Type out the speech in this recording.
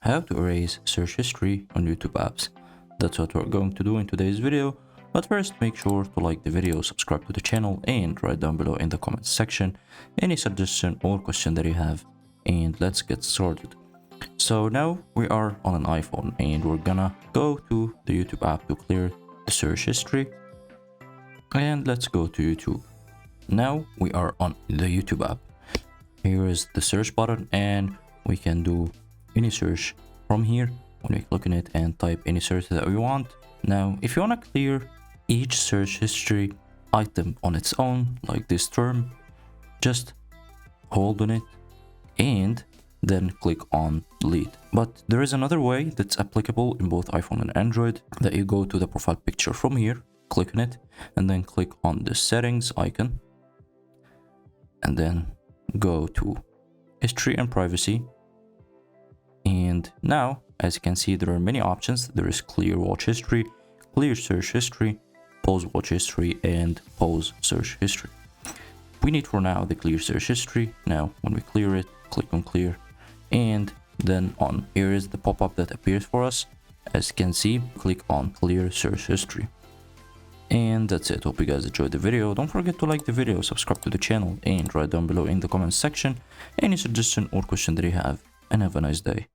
how to erase search history on YouTube apps. That's what we're going to do in today's video. But first, make sure to like the video, subscribe to the channel, and write down below in the comments section any suggestion or question that you have. And let's get started. So now we are on an iPhone and we're gonna go to the YouTube app to clear the search history. And let's go to YouTube. Now we are on the YouTube app. Here is the search button and we can do any search from here when we click on it and type any search that we want. Now, if you want to clear each search history item on its own, like this term, just hold on it and then click on delete. But there is another way that's applicable in both iPhone and Android, that you go to the profile picture from here, click on it, and then click on the settings icon, and then go to history and privacy. And now, as you can see, there are many options. There is clear watch history, clear search history, pause watch history, and pause search history. We need for now the clear search history. Now, when we clear it, click on clear, and then on here is the pop-up that appears for us. As you can see, click on clear search history. And that's it. Hope you guys enjoyed the video. Don't forget to like the video, subscribe to the channel, and write down below in the comments section any suggestion or question that you have. And have a nice day.